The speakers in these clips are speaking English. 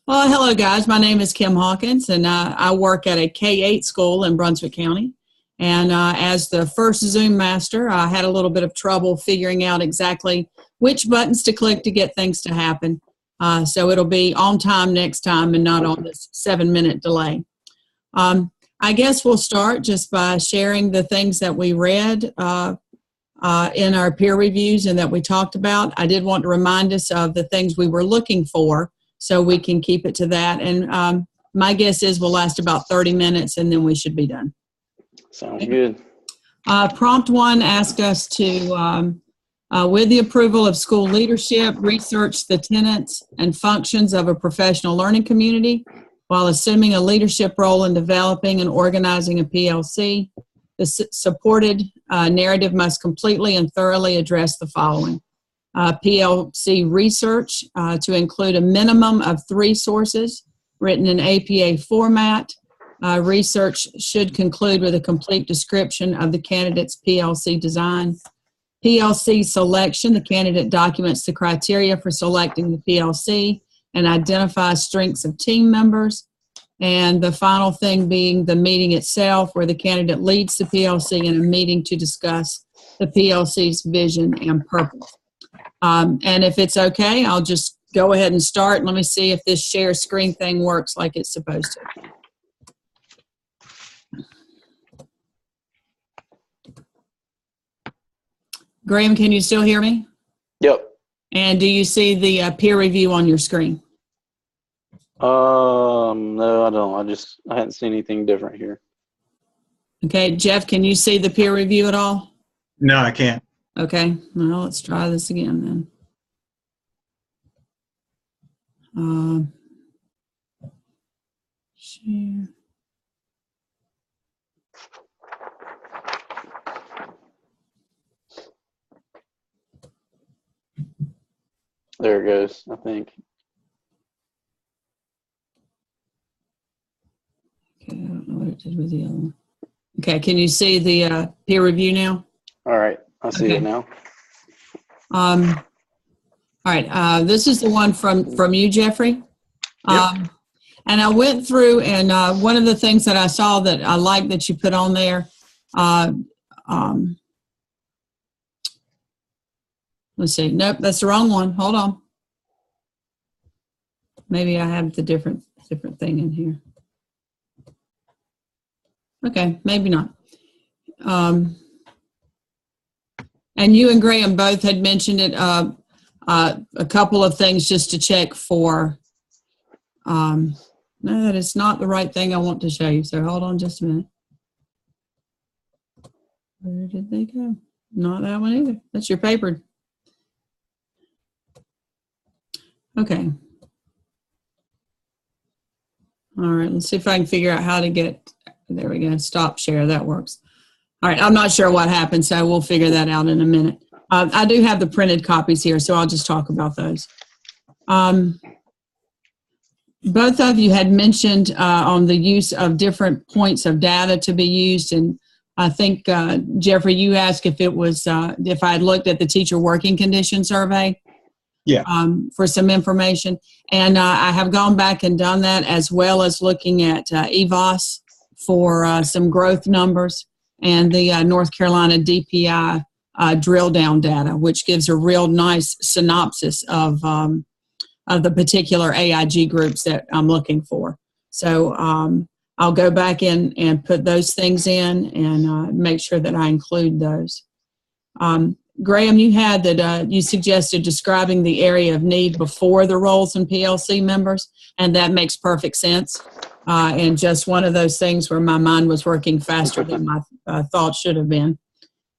Well, hello, guys. My name is Kim Hawkins, and I work at a K-8 school in Brunswick County. And as the first Zoom master, I had a little bit of trouble figuring out exactly which buttons to click to get things to happen. So it'll be on time next time and not on this 7-minute delay. I guess we'll start just by sharing the things that we read in our peer reviews and that we talked about. I did want to remind us of the things we were looking for, so we can keep it to that. And my guess is we'll last about 30 minutes and then we should be done. Sounds good. Prompt 1 asked us to, with the approval of school leadership, research the tenets and functions of a professional learning community while assuming a leadership role in developing and organizing a PLC. The supported narrative must completely and thoroughly address the following. PLC research to include a minimum of 3 sources written in APA format. Research should conclude with a complete description of the candidate's PLC design. PLC selection, the candidate documents the criteria for selecting the PLC and identifies strengths of team members. And the final thing being the meeting itself, where the candidate leads the PLC in a meeting to discuss the PLC's vision and purpose. And if it's okay, I'll just go ahead and start. Let me see if this share screen thing works like it's supposed to. Graham, can you still hear me? Yep. And do you see the peer review on your screen? No, I don't. I hadn't seen anything different here. Okay, Jeff, can you see the peer review at all? No, I can't. Okay, well, let's try this again then. Share. There it goes, I think. Okay, I don't know what it did with the other one. Okay, can you see the peer review now? All right, I see it now. All right, this is the one from you, Jeffrey. Yep. And I went through, and one of the things that I saw that I like that you put on there, let's see. Nope, that's the wrong one. Hold on. Maybe I have the different thing in here. Okay, maybe not. And you and Graham both had mentioned it, a couple of things just to check for. No, that is not the right thing I want to show you, so hold on just a minute. Where did they go? Not that one either. That's your paper. Okay. All right, let's see if I can figure out how to get, there we go, stop share, that works. All right, I'm not sure what happened, so we'll figure that out in a minute. I do have the printed copies here, so I'll just talk about those. Both of you had mentioned on the use of different points of data to be used, and I think, Jeffrey, you asked if it was, if I had looked at the teacher working condition survey. Yeah. For some information. And I have gone back and done that, as well as looking at EVOS for some growth numbers and the North Carolina DPI drill down data, which gives a real nice synopsis of the particular AIG groups that I'm looking for. So I'll go back in and put those things in and make sure that I include those. Graham, you had that you suggested describing the area of need before the roles in PLC members, and that makes perfect sense. And just one of those things where my mind was working faster than my thoughts should have been.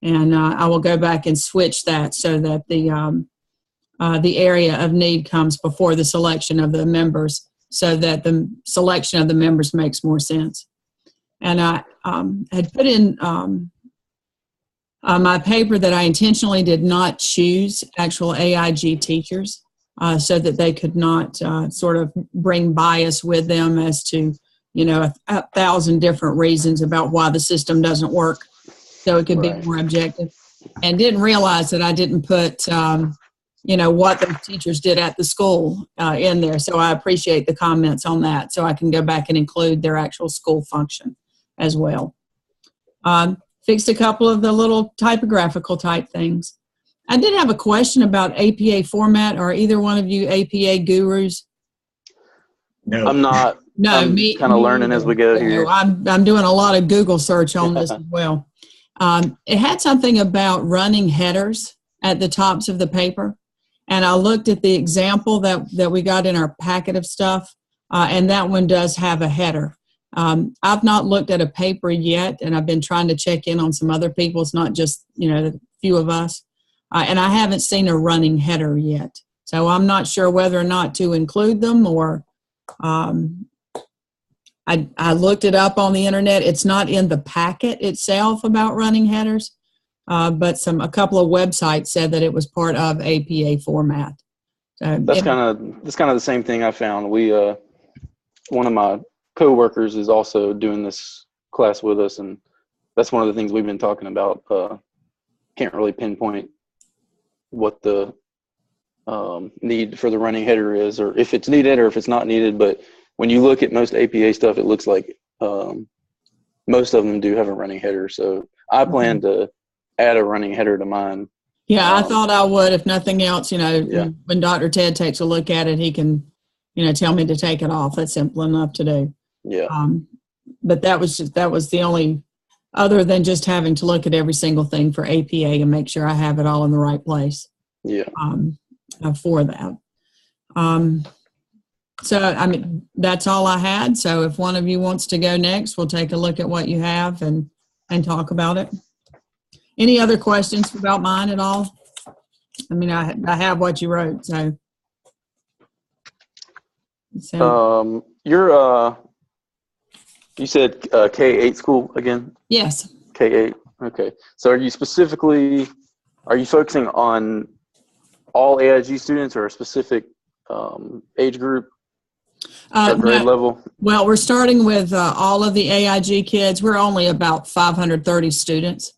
And I will go back and switch that so that the area of need comes before the selection of the members, so that the selection of the members makes more sense. And I had put in my paper that I intentionally did not choose actual AIG teachers so that they could not sort of bring bias with them as to, you know, 1,000 different reasons about why the system doesn't work. So it could be more objective. And didn't realize that I didn't put what the teachers did at the school in there. So I appreciate the comments on that. So I can go back and include their actual school function as well. Fixed a couple of the little typographical type things. I did have a question about APA format. Are either one of you APA gurus? No. I'm not. No, I'm me kind of learning neither. as we go here. I'm doing a lot of Google search on this as well. It had something about running headers at the tops of the paper. And I looked at the example that we got in our packet of stuff, and that one does have a header. I've not looked at a paper yet, and I've been trying to check in on some other people. It's not just, a few of us. And I haven't seen a running header yet. So I'm not sure whether or not to include them or I looked it up on the internet. It's not in the packet itself about running headers. But a couple of websites said that it was part of APA format. That's kind of the same thing I found. One of my coworkers is also doing this class with us, and that's one of the things we've been talking about. Can't really pinpoint what the need for the running header is, or if it's needed or if it's not needed. But when you look at most APA stuff, it looks like most of them do have a running header. So I plan to add a running header to mine. Yeah, I thought I would, if nothing else, Yeah. when Dr. Ted takes a look at it, he can, tell me to take it off. That's simple enough to do. Yeah. But that was the only, other than just having to look at every single thing for APA and make sure I have it all in the right place. Yeah. For that. So, that's all I had. So if one of you wants to go next, we'll take a look at what you have and talk about it. Any other questions about mine at all? I have what you wrote, so. You said K-8 school again? Yes. K-8. Okay. So are you focusing on all AIG students or a specific age group or grade level? Well, we're starting with all of the AIG kids. We're only about 530 students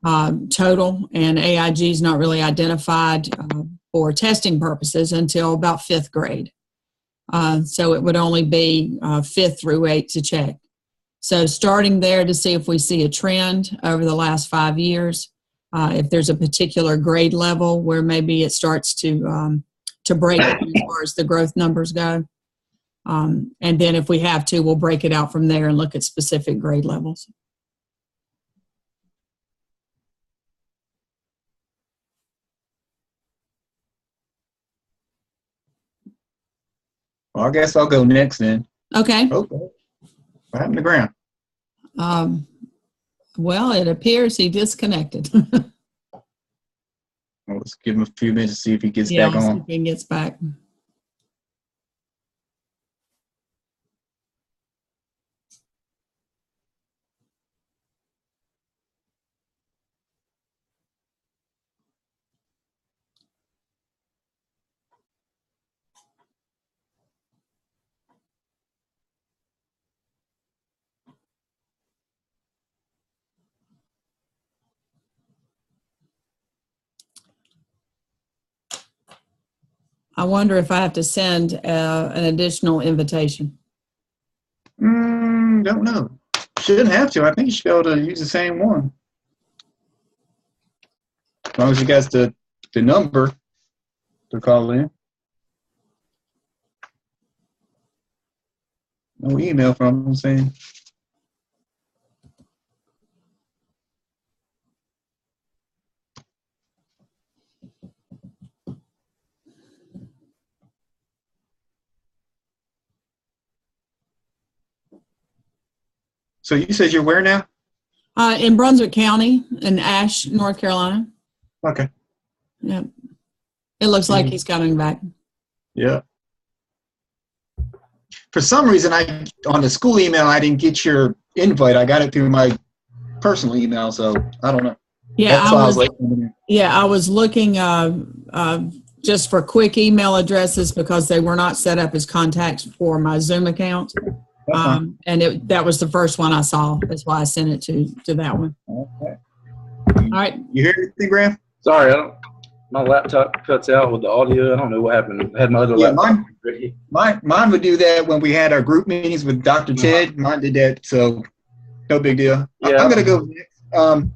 total, and AIG is not really identified for testing purposes until about 5th grade. So it would only be 5th through 8th to check. So starting there to see if we see a trend over the last 5 years, if there's a particular grade level where maybe it starts to break as far as the growth numbers go. And then if we have to, we'll break it out from there and look at specific grade levels. Well, I guess I'll go next then. Okay. Okay. What happened to Graham? Well, it appears he disconnected. Well, let's give him a few minutes to see if he gets Yeah, back let's see on. if he gets back. I wonder if I have to send an additional invitation. Don't know. Shouldn't have to. I think you should be able to use the same one. As long as you got the number to call in. No email from him saying. So you said you're where now? In Brunswick County, in Ashe, North Carolina. Okay. Yep. It looks like he's coming back. Yeah. For some reason, on the school email, I didn't get your invite. I got it through my personal email, so I don't know. Yeah, That's why I was like, I was looking just for quick email addresses because they were not set up as contacts for my Zoom account. And that was the first one I saw. That's why I sent it to that one. Okay. All right. You hear anything, Graham? Sorry, I don't. My laptop cuts out with the audio. I don't know what happened. I had my other Yeah, laptop ready. mine would do that when we had our group meetings with Dr. Ted. Mine did that, so no big deal. Yeah. I'm gonna go next.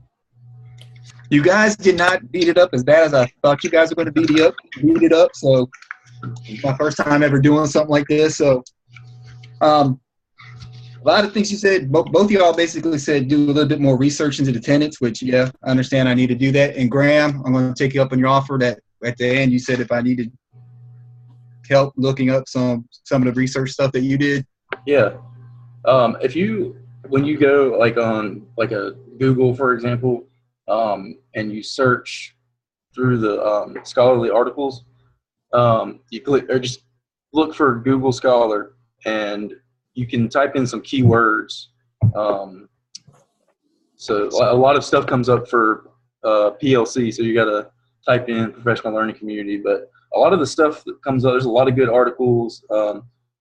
You guys did not beat it up as bad as I thought you guys were going to beat it up. So it's my first time ever doing something like this. So a lot of things you said, both of y'all basically said do a little bit more research into the tenants, which, yeah, I understand I need to do that. And Graham, I'm going to take you up on your offer that at the end you said if I needed help looking up some of the research stuff that you did. Yeah. When you go like on like a Google, for example, and you search through the scholarly articles, you click or just look for Google Scholar, and you can type in some keywords. So a lot of stuff comes up for PLC, so you got to type in professional learning community. But a lot of the stuff that comes up, there's a lot of good articles.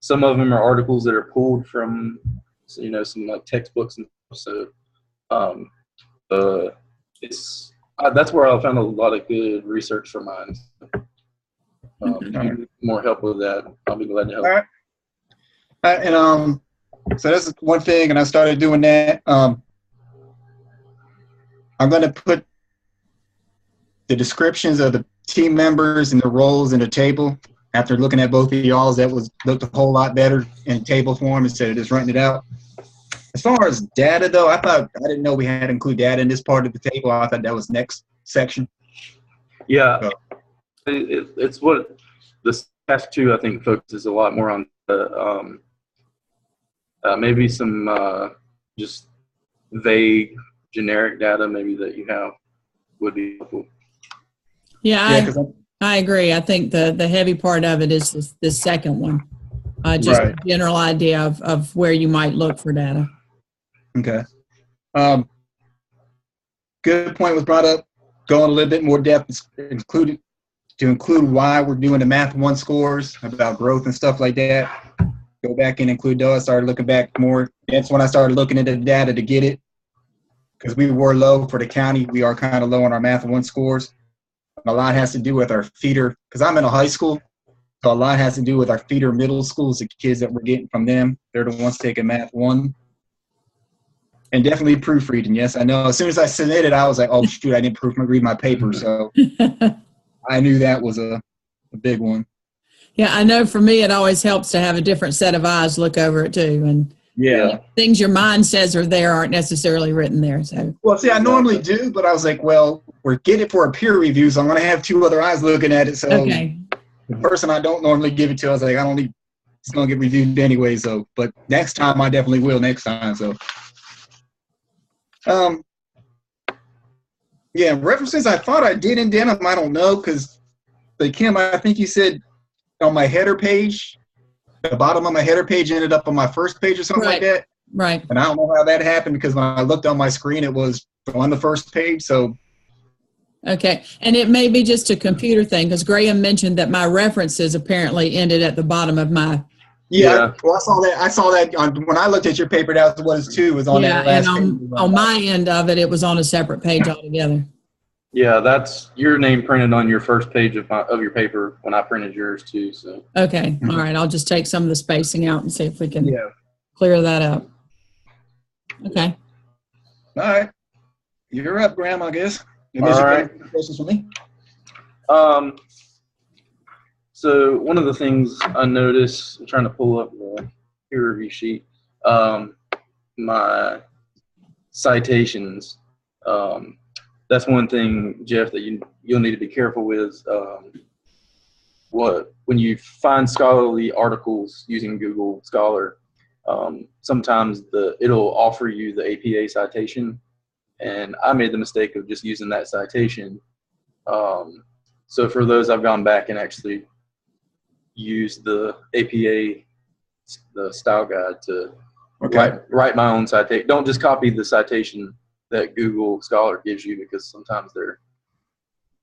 Some of them are articles that are pulled from, some like textbooks and stuff. So that's where I found a lot of good research for mine. If you need more help with that, I'll be glad to help. All right. And so that's one thing, and I started doing that. I'm going to put the descriptions of the team members and the roles in the table. After looking at both of y'all's, that looked a whole lot better in table form instead of just writing it out. As far as data, though, I didn't know we had to include data in this part of the table. I thought that was next section. Yeah, so. It's what this task 2, I think, focuses a lot more on the maybe some just vague, generic data maybe that you have would be helpful. Yeah, I agree. I think the heavy part of it is the second one. Just a general idea of where you might look for data. Okay. Good point was brought up. Going a little bit more depth to include why we're doing the Math 1 scores about growth and stuff like that. Go back and include those. I started looking back more. That's when I started looking into the data to get it, because we were low for the county. We are kind of low on our Math 1 scores. A lot has to do with our feeder, because I'm in a high school, so a lot has to do with our feeder middle schools, the kids that we're getting from them. They're the ones taking Math 1. And definitely proofreading. Yes, I know. As soon as I submitted, I was like, oh, shoot, I didn't proofread my paper. So I knew that was a big one. Yeah, I know for me, it always helps to have a different set of eyes look over it too. And yeah, things your mind says are there aren't necessarily written there. So, well, see, I normally do, but I was like, well, we're getting it for a peer review, so I'm going to have 2 other eyes looking at it. So okay. The person I don't normally give it to, I was like, it's going to get reviewed anyway. So, but next time I definitely will next time. So, yeah, references I thought I did in Denim. I don't know, because Kim, I think you said on my header page, the bottom of my header page ended up on my first page or something like that. Right. And I don't know how that happened, because when I looked on my screen, it was on the first page. So. Okay. And it may be just a computer thing, because Graham mentioned that my references apparently ended at the bottom of my. Yeah. Well, I saw that when I looked at your paper. That was too. Was on that last page. On my end of it, it was on a separate page altogether. Yeah, that's your name printed on your first page of your paper when I printed yours too. So. Okay. All right. I'll just take some of the spacing out and see if we can clear that up. Okay. All right. You're up, Graham, I guess. All right. Questions for me? So one of the things I noticed, I'm trying to pull up the peer review sheet, my citations. That's one thing, Jeff, that you'll need to be careful with. When you find scholarly articles using Google Scholar, sometimes it'll offer you the APA citation, and I made the mistake of just using that citation. So for those, I've gone back and actually used the APA, the style guide to write my own citation. Don't just copy the citation that Google Scholar gives you, because sometimes they're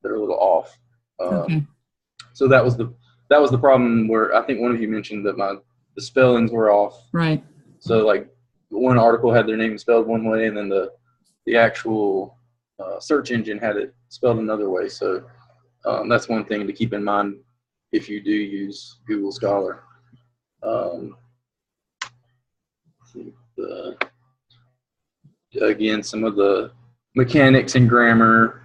a little off. So that was the problem, where I think one of you mentioned that the spellings were off. Right. So like one article had their name spelled one way, and then the actual search engine had it spelled another way. So That's one thing to keep in mind if you do use Google Scholar. Again, some of the mechanics and grammar,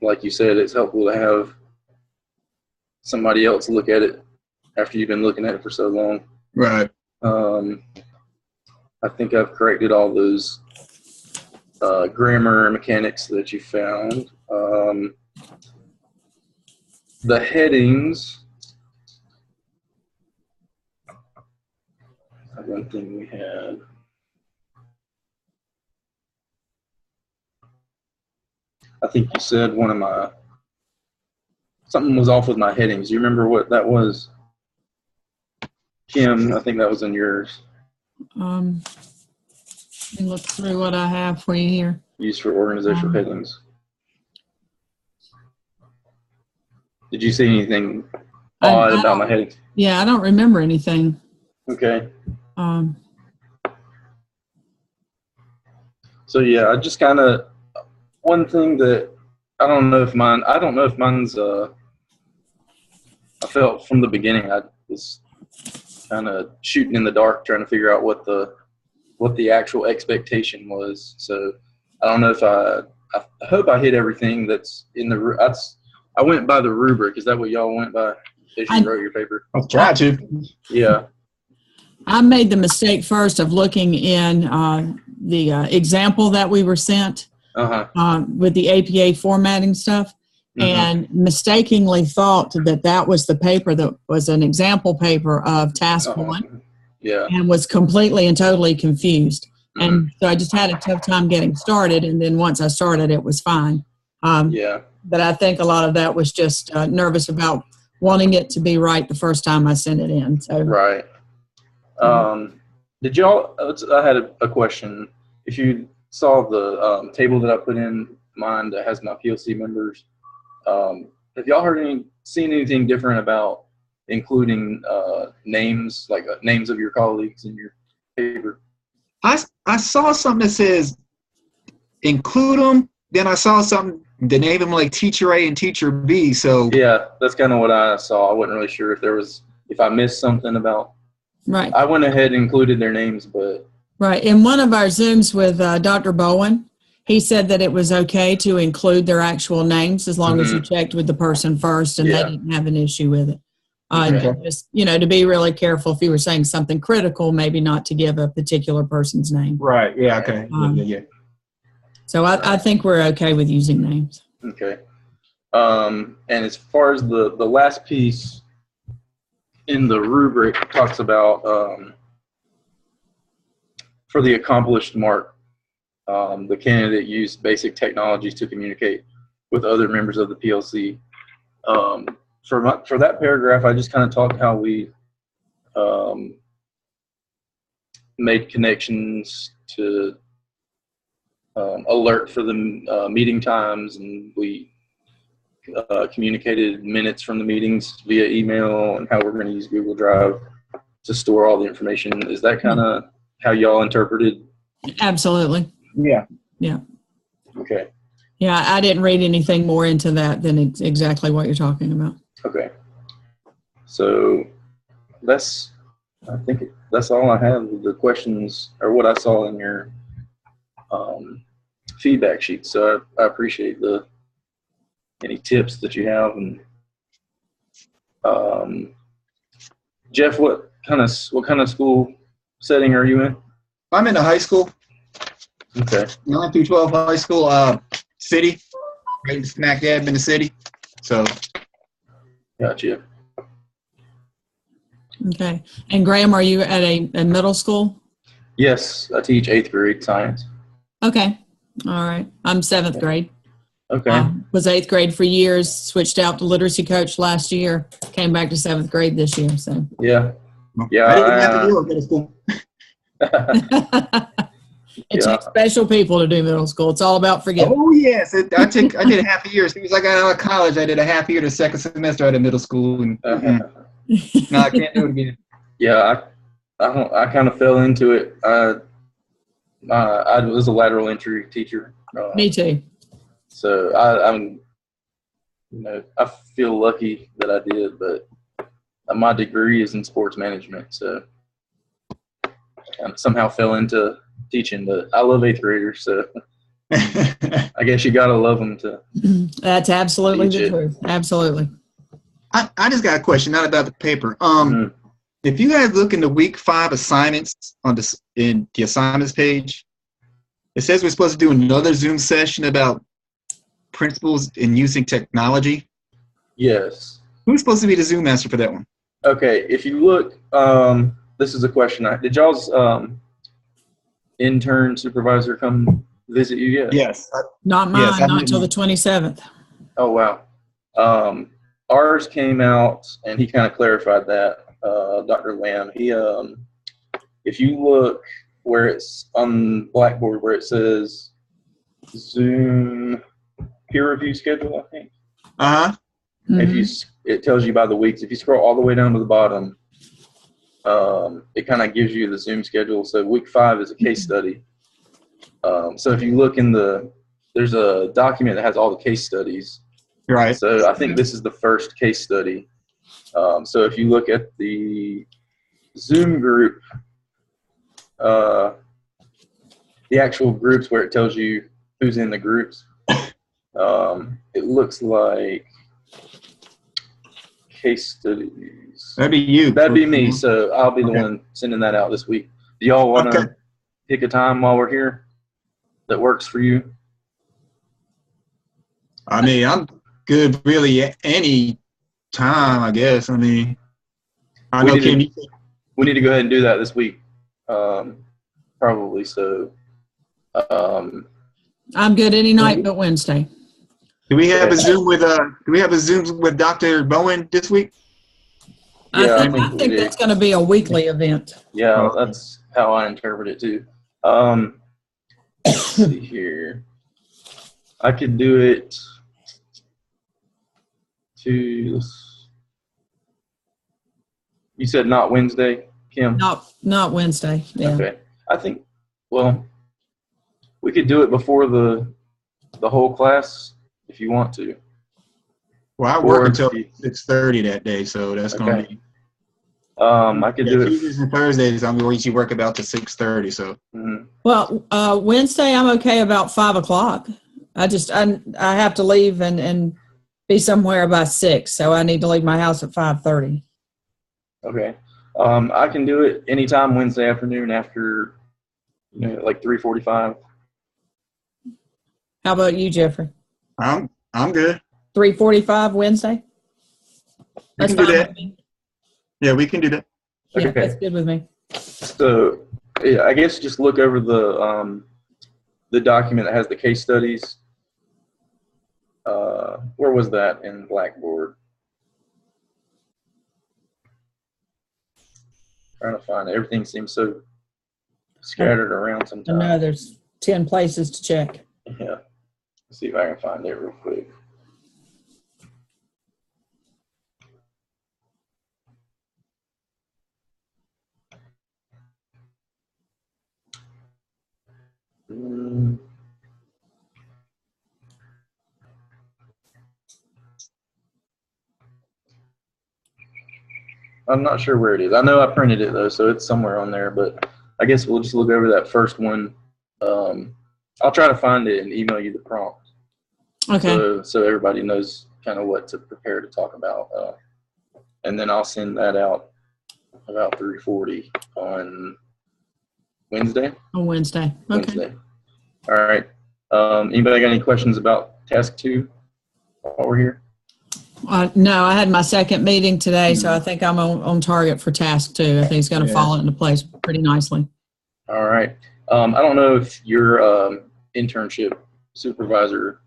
like you said, it's helpful to have somebody else look at it after you've been looking at it for so long. Right. I think I've corrected all those grammar and mechanics that you found. The headings, one thing we had. I think you said something was off with my headings. You remember what that was? Kim, I think that was in yours. Let me look through what I have for you here. Used for organizational headings. Did you see anything odd about my headings? Yeah, I don't remember anything. Okay. So yeah, I just kind of, one thing that I don't know if mine's I felt from the beginning I was kind of shooting in the dark trying to figure out what the actual expectation was. So I don't know if I hope I hit everything that's in the, I went by the rubric. Is that what y'all went by as you wrote your paper? I'll try to. Yeah. I made the mistake first of looking in the example that we were sent with the APA formatting stuff, and mistakenly thought that was the paper that was an example paper of task 1. Yeah. And was completely and totally confused. And so I just had a tough time getting started, and then once I started, it was fine. Yeah. But I think a lot of that was just nervous about wanting it to be right the first time I sent it in. So. Right. Did y'all, I had a question. If you saw the table that I put in mine that has my PLC members, have y'all seen anything different about including names, like names of your colleagues in your paper? I saw something that says include them. Then I saw something to name them like Teacher A and Teacher B. So yeah, that's kind of what I saw. I wasn't really sure if I missed something about. Right. I went ahead and included their names, but. Right. In one of our Zooms with Dr. Bowen, he said that it was okay to include their actual names as long as you checked with the person first, and they didn't have an issue with it. Just, to be really careful if you were saying something critical, maybe not to give a particular person's name. Right. Yeah. Okay. Yeah. So I think we're okay with using names. Okay. And as far as the last piece in the rubric talks about for the accomplished mark, the candidate used basic technologies to communicate with other members of the PLC. For that paragraph, I just kind of talked how we made connections to alert for the meeting times, and we communicated minutes from the meetings via email, and how we're going to use Google Drive to store all the information. Is that kind of how y'all interpreted? Absolutely. Yeah. Yeah. Okay. Yeah, I didn't read anything more into that than exactly what you're talking about. Okay. So I think that's all I have with the questions, or what I saw in your feedback sheet. So I appreciate any tips that you have. And Jeff, what kind of school setting are you in? I'm in a high school. Okay. 9 through 12 high school, city, right smack dab in the city. So. Gotcha. Okay. And Graham, are you at a middle school? Yes, I teach 8th grade science. Okay. All right. I'm 7th grade. Okay. Was 8th grade for years, switched out to literacy coach last year, came back to 7th grade this year. So. Yeah. Yeah. I didn't have to do it middle school. It takes special people to do middle school. It's all about forgiveness. Oh yes, I did a half a year. As soon as I got out of college, I did a half year the second semester out of middle school, and no, I can't do it again. Yeah, I kind of fell into it. I was a lateral entry teacher. Me too. So I'm I feel lucky that I did, but my degree is in sports management, so I somehow fell into teaching. But I love eighth graders, so I guess you gotta love them to. That's absolutely teach the it. truth. Absolutely. I just got a question, not about the paper. Mhm. If you guys look in the week 5 assignments in the assignments page, it says we're supposed to do another Zoom session about principles in using technology. Yes. Who's supposed to be the Zoom master for that one? Okay. If you look, this is a question. Did y'all's intern supervisor come visit you yet? Yes. Not mine, Yes, I not didn't until know. the 27th. Oh, wow. Ours came out, and he kind of clarified that. Dr. Lamb, if you look where it's on Blackboard, where it says Zoom peer review schedule, I think. Uh-huh. It tells you by the weeks. If you scroll all the way down to the bottom, it kind of gives you the Zoom schedule. So week 5 is a case study. So if you look there's a document that has all the case studies. Right. So I think this is the first case study. So if you look at the Zoom group, the actual groups where it tells you who's in the groups, it looks like case studies. That'd be you. That'd be me. So I'll be the one sending that out this week. Do y'all want to pick a time while we're here that works for you? I mean, I'm good really any time, I guess. I mean, We need to go ahead and do that this week, probably. So, I'm good any night but Wednesday. Do we have a Zoom with Dr. Bowen this week? Yeah, I think that's going to be a weekly event. Yeah, that's how I interpret it too. Let's see here. I could do it you said not Wednesday, Kim? Not Wednesday. Yeah. Okay. I think, well, we could do it before the whole class if you want to. Well, I work until 6:30 that day, so that's going to be. I could do it. Tuesdays and Thursdays, I'm going to work about to 6:30. So. Mm-hmm. Well, Wednesday I'm okay about 5:00. I have to leave and be somewhere by 6, so I need to leave my house at 5:30. Okay. I can do it anytime Wednesday afternoon after, like 3:45. How about you, Jeffrey? I'm good. 3:45 Wednesday? We can do that. Yeah, we can do that. Yeah, Okay. that's good with me. So, yeah, I guess just look over the document that has the case studies. Where was that in Blackboard? Trying to find it. Everything seems so scattered around I sometimes. know there's 10 places to check. Yeah. Let's see if I can find it real quick. I'm not sure where it is. I know I printed it though, so it's somewhere on there, but I guess we'll just look over that first one. I'll try to find it and email you the prompt. Okay. So everybody knows kind of what to prepare to talk about. And then I'll send that out about 3:40 on Wednesday. On Wednesday. Okay. Wednesday. All right. Anybody got any questions about task 2 while we're here? No, I had my second meeting today, so I think I'm on target for task 2. I think it's going to fall into place pretty nicely. All right. I don't know if your internship supervisor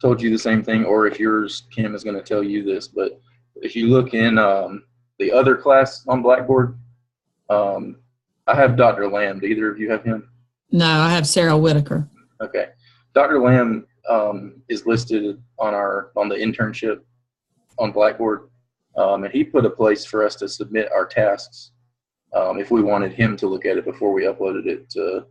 told you the same thing or if yours, Kim, is going to tell you this, but if you look in the other class on Blackboard, I have Dr. Lamb. Do either of you have him? No, I have Sarah Whitaker. Okay. Dr. Lamb is listed on the internship on Blackboard, and he put a place for us to submit our tasks if we wanted him to look at it before we uploaded it to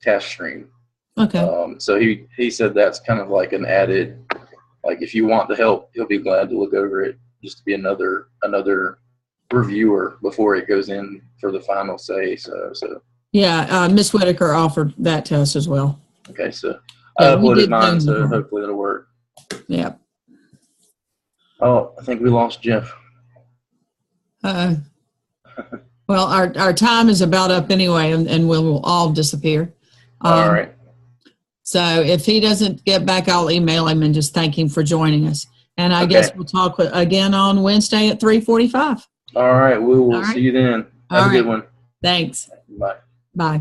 TaskStream. Okay. So he said that's kind of like an added like if you want the help, he'll be glad to look over it just to be another reviewer before it goes in for the final say. So Yeah, Ms. Whitaker offered that to us as well. okay, so Yeah, I we uploaded did mine, Zoom so with her. hopefully it'll work. Yeah. Oh, I think we lost Jeff. Well, our time is about up anyway, and we'll all disappear. All right. So if he doesn't get back, I'll email him and just thank him for joining us. And I Okay. guess we'll talk again on Wednesday at 3:45. All right. We will All right. see you then. All Have a good right. one. Thanks. Bye. Bye.